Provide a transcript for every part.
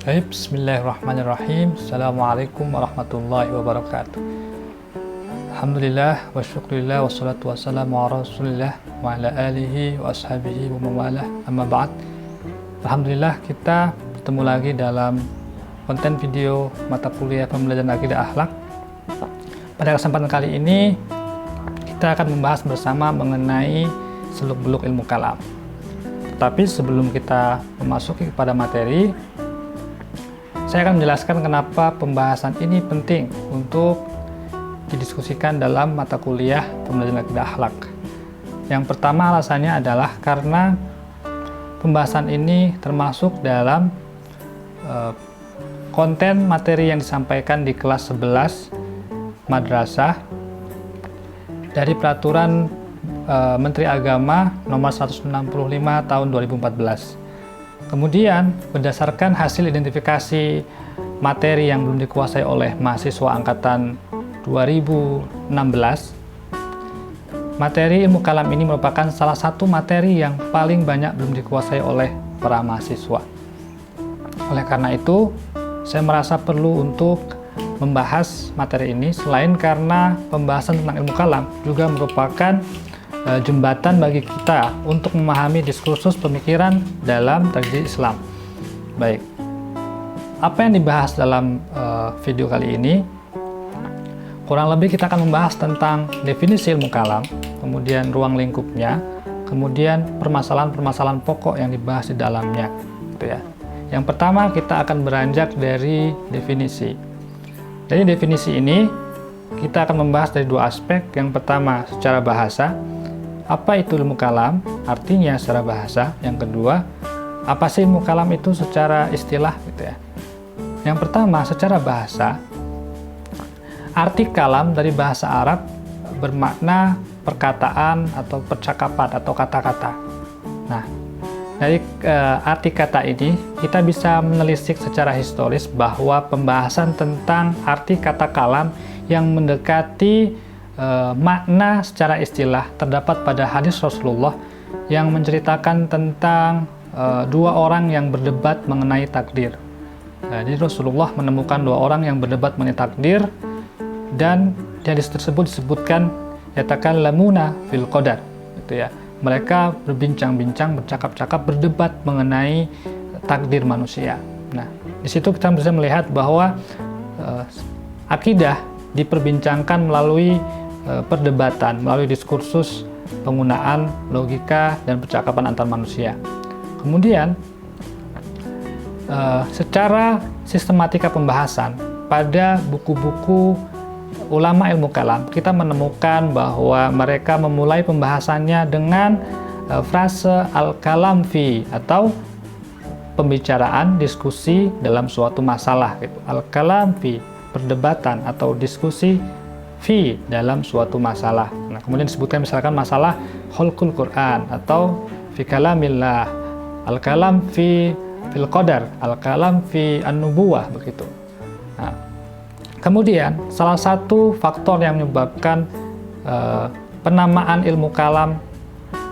Baik, bismillahirrahmanirrahim. Assalamualaikum warahmatullahi wabarakatuh. Alhamdulillah wa syukurillah wassalatu wassalamu ala rasulillah wa ala alihi wa ashabihi wa mawalah, amma ba'd. Alhamdulillah, kita bertemu lagi dalam konten video mata kuliah pembelajaran akidah akhlak. Pada kesempatan kali ini kita akan membahas bersama mengenai seluk-beluk ilmu kalam. Tetapi sebelum kita memasuki kepada materi, saya akan menjelaskan kenapa pembahasan ini penting untuk didiskusikan dalam mata kuliah pembelajaran akidah akhlak. Yang pertama alasannya adalah karena pembahasan ini termasuk dalam konten materi yang disampaikan di kelas 11 madrasah dari peraturan Menteri Agama nomor 165 tahun 2014. Kemudian, berdasarkan hasil identifikasi materi yang belum dikuasai oleh mahasiswa angkatan 2016, materi ilmu kalam ini merupakan salah satu materi yang paling banyak belum dikuasai oleh para mahasiswa. Oleh karena itu, saya merasa perlu untuk membahas materi ini, selain karena pembahasan tentang ilmu kalam juga merupakan jembatan bagi kita untuk memahami diskursus pemikiran dalam tradisi Islam. Baik, apa yang dibahas dalam video kali ini? Kurang lebih kita akan membahas tentang definisi ilmu kalam, kemudian ruang lingkupnya, kemudian permasalahan-permasalahan pokok yang dibahas di dalamnya, gitu ya. Yang pertama, kita akan beranjak dari definisi. Dari definisi ini, kita akan membahas dari dua aspek. Yang pertama, secara bahasa, apa itu ilmu kalam, artinya secara bahasa. Yang kedua, apa sih ilmu kalam itu secara istilah, gitu ya. Yang pertama, secara bahasa, arti kalam dari bahasa Arab bermakna perkataan atau percakapan atau kata-kata. Nah, dari arti kata ini, kita bisa menelisik secara historis bahwa pembahasan tentang arti kata kalam yang mendekati makna secara istilah terdapat pada hadis Rasulullah yang menceritakan tentang dua orang yang berdebat mengenai takdir. Jadi Rasulullah menemukan dua orang yang berdebat mengenai takdir, dan di hadis tersebut disebutkan yatakallamuna fil qadar, gitu ya. Mereka berbincang-bincang, bercakap-cakap, berdebat mengenai takdir manusia. Nah, di situ kita bisa melihat bahwa akidah diperbincangkan melalui perdebatan, melalui diskursus penggunaan logika dan percakapan antar manusia. Kemudian, secara sistematika pembahasan pada buku-buku ulama ilmu kalam, kita menemukan bahwa mereka memulai pembahasannya dengan frase al-kalam fi, atau pembicaraan, diskusi dalam suatu masalah, gitu. Al-kalam fi, perdebatan atau diskusi fi, dalam suatu masalah. Nah, kemudian disebutkan misalkan masalah khalqul Quran atau fi kalamillah, al-kalam fi fil qadar, al-kalam fi an-nubuwah, begitu. Nah, kemudian salah satu faktor yang menyebabkan penamaan ilmu kalam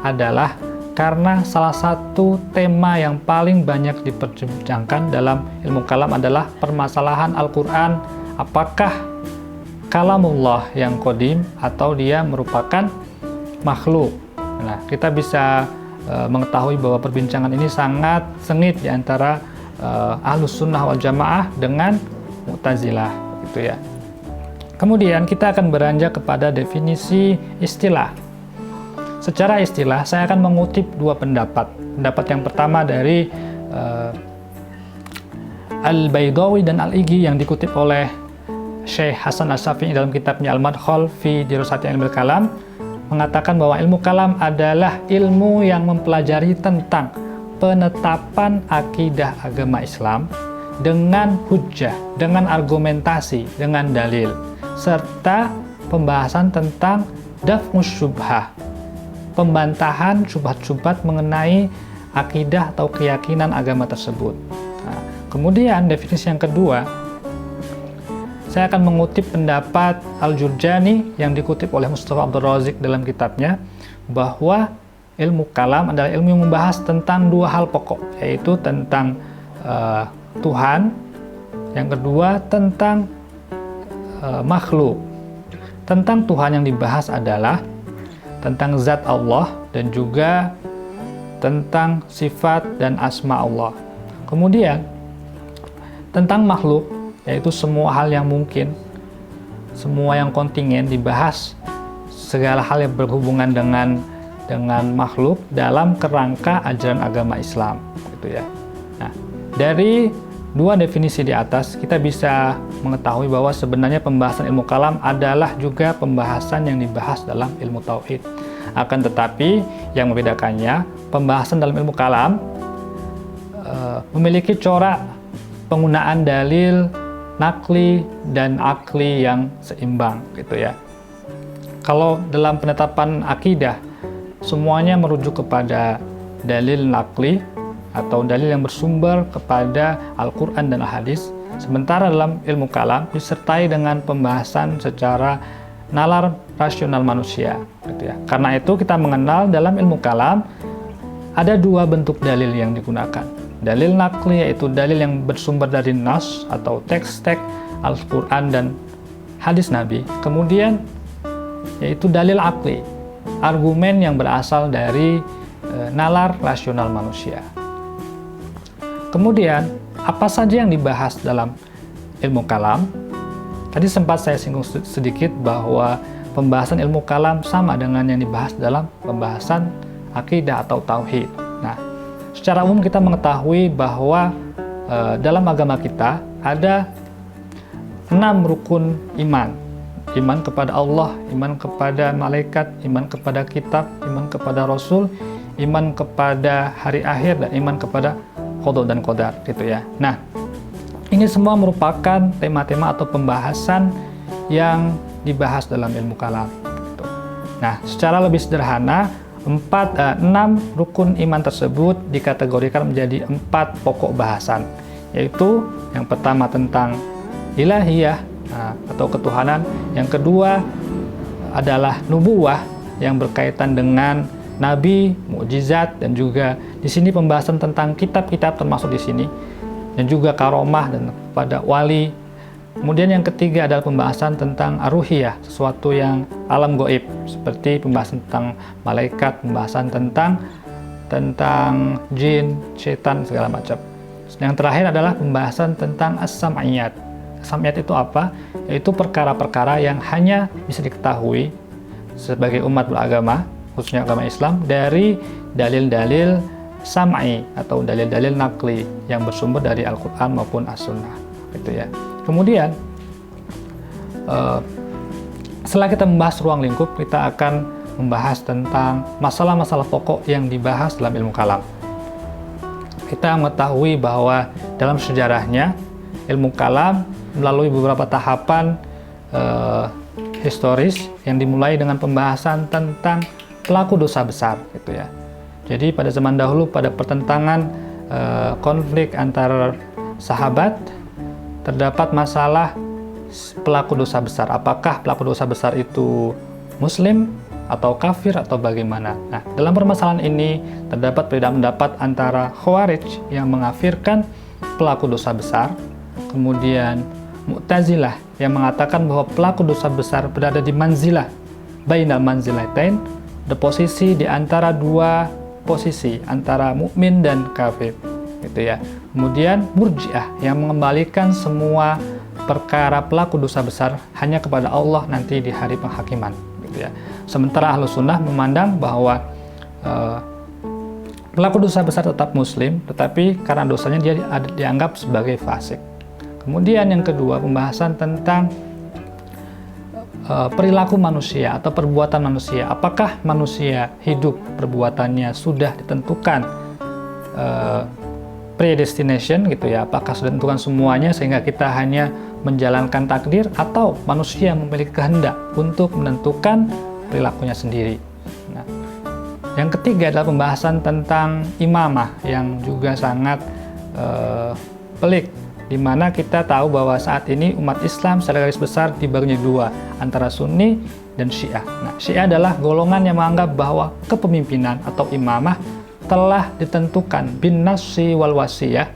adalah karena salah satu tema yang paling banyak diperbincangkan dalam ilmu kalam adalah permasalahan Al-Quran, apakah kalamullah yang qadim atau dia merupakan makhluk. Nah, kita bisa mengetahui bahwa perbincangan ini sangat sengit di antara Ahlus Sunnah wal Jamaah dengan Mu'tazilah, gitu ya. Kemudian kita akan beranjak kepada definisi istilah. Secara istilah, saya akan mengutip dua pendapat. Pendapat yang pertama dari Al-Baydawi dan Al-Igi yang dikutip oleh Syekh Hasan Asy-Syafi'i dalam kitabnya Al-Madkhal fi Dirasati Ilmil Kalam, mengatakan bahwa ilmu kalam adalah ilmu yang mempelajari tentang penetapan akidah agama Islam dengan hujjah, dengan argumentasi, dengan dalil, serta pembahasan tentang daf'us syubhah, pembantahan syubhat-syubhat mengenai akidah atau keyakinan agama tersebut. Nah, kemudian definisi yang kedua, saya akan mengutip pendapat Al-Jurjani yang dikutip oleh Mustafa Abdul Razik dalam kitabnya, bahwa ilmu kalam adalah ilmu yang membahas tentang dua hal pokok, yaitu tentang Tuhan, yang kedua tentang makhluk. Tentang Tuhan yang dibahas adalah tentang zat Allah dan juga tentang sifat dan asma Allah. Kemudian tentang makhluk, yaitu semua hal yang mungkin, semua yang kontingen dibahas, segala hal yang berhubungan dengan makhluk dalam kerangka ajaran agama Islam, gitu ya. Nah, dari dua definisi di atas kita bisa mengetahui bahwa sebenarnya pembahasan ilmu kalam adalah juga pembahasan yang dibahas dalam ilmu tauhid. Akan tetapi yang membedakannya, pembahasan dalam ilmu kalam memiliki corak penggunaan dalil nakli dan akli yang seimbang, gitu ya. Kalau dalam penetapan akidah, semuanya merujuk kepada dalil nakli atau dalil yang bersumber kepada Al-Quran dan Al-Hadis. Sementara dalam ilmu kalam disertai dengan pembahasan secara nalar rasional manusia, gitu ya. Karena itu kita mengenal dalam ilmu kalam ada dua bentuk dalil yang digunakan. Dalil nakli, yaitu dalil yang bersumber dari nas atau teks-teks Al-Quran dan hadis Nabi. Kemudian yaitu dalil akli, argumen yang berasal dari nalar rasional manusia. Kemudian apa saja yang dibahas dalam ilmu kalam? Tadi sempat saya singgung sedikit bahwa pembahasan ilmu kalam sama dengan yang dibahas dalam pembahasan akidah atau tauhid. Nah, secara umum kita mengetahui bahwa dalam agama kita ada 6 rukun iman. Iman kepada Allah, iman kepada malaikat, iman kepada kitab, iman kepada rasul, iman kepada hari akhir, dan iman kepada qada dan qadar, gitu ya. Nah, ini semua merupakan tema-tema atau pembahasan yang dibahas dalam ilmu kalam, gitu. Nah, secara lebih sederhana, 6 rukun iman tersebut dikategorikan menjadi 4 pokok bahasan, yaitu yang pertama tentang ilahiyah atau ketuhanan, yang kedua adalah nubuwah yang berkaitan dengan nabi, mukjizat, dan juga di sini pembahasan tentang kitab-kitab termasuk di sini, dan juga karomah dan pada wali. Kemudian yang ketiga adalah pembahasan tentang aruhiyah, sesuatu yang alam goib, seperti pembahasan tentang malaikat, pembahasan tentang jin, setan, segala macam. Yang terakhir adalah pembahasan tentang as-sam'iyat. As-sam'iyat itu apa? Yaitu perkara-perkara yang hanya bisa diketahui sebagai umat beragama, khususnya agama Islam, dari dalil-dalil sam'i atau dalil-dalil nakli yang bersumber dari Al-Quran maupun As-Sunnah, gitu ya. Kemudian setelah kita membahas ruang lingkup, kita akan membahas tentang masalah-masalah pokok yang dibahas dalam ilmu kalam. Kita mengetahui bahwa dalam sejarahnya ilmu kalam melalui beberapa tahapan historis yang dimulai dengan pembahasan tentang pelaku dosa besar, gitu ya. Jadi pada zaman dahulu, pada pertentangan konflik antar sahabat, terdapat masalah pelaku dosa besar. Apakah pelaku dosa besar itu muslim atau kafir atau bagaimana? Nah, dalam permasalahan ini terdapat perbedaan pendapat antara Khawarij yang mengkafirkan pelaku dosa besar, kemudian Mu'tazilah yang mengatakan bahwa pelaku dosa besar berada di manzilah bainal manzilatain, di posisi di antara dua posisi, antara mukmin dan kafir, gitu ya. Kemudian Murji'ah yang mengembalikan semua perkara pelaku dosa besar hanya kepada Allah nanti di hari penghakiman, gitu ya. Sementara Ahlus Sunnah memandang bahwa pelaku dosa besar tetap muslim, tetapi karena dosanya dia dianggap sebagai fasik. Kemudian yang kedua, pembahasan tentang perilaku manusia atau perbuatan manusia. Apakah manusia hidup perbuatannya sudah ditentukan predestination, gitu ya? Apakah sudah ditentukan semuanya sehingga kita hanya menjalankan takdir, atau manusia memiliki kehendak untuk menentukan perilakunya sendiri? Nah, yang ketiga adalah pembahasan tentang imamah yang juga sangat pelik, di mana kita tahu bahwa saat ini umat Islam secara garis besar dibagi dua, antara Sunni dan Syiah. Nah, Syiah adalah golongan yang menganggap bahwa kepemimpinan atau imamah telah ditentukan bin nasi wal wasiyah,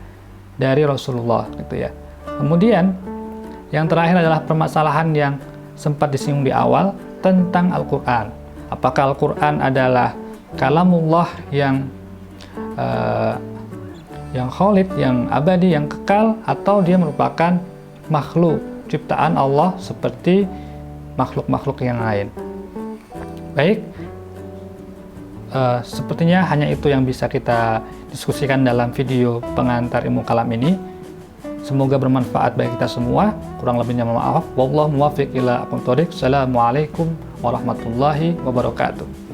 dari Rasulullah gitu ya. Kemudian yang terakhir adalah permasalahan yang sempat disinggung di awal tentang Al-Quran. Apakah Al-Quran adalah kalamullah yang kholid, yang abadi, yang kekal, atau dia merupakan makhluk ciptaan Allah seperti makhluk-makhluk yang lain. Baik, sepertinya hanya itu yang bisa kita diskusikan dalam video pengantar ilmu kalam ini. Semoga bermanfaat bagi kita semua. Kurang lebihnya mohon maaf. Wallahu muwaffiq ila aqwamit thoriq. Assalamualaikum warahmatullahi wabarakatuh.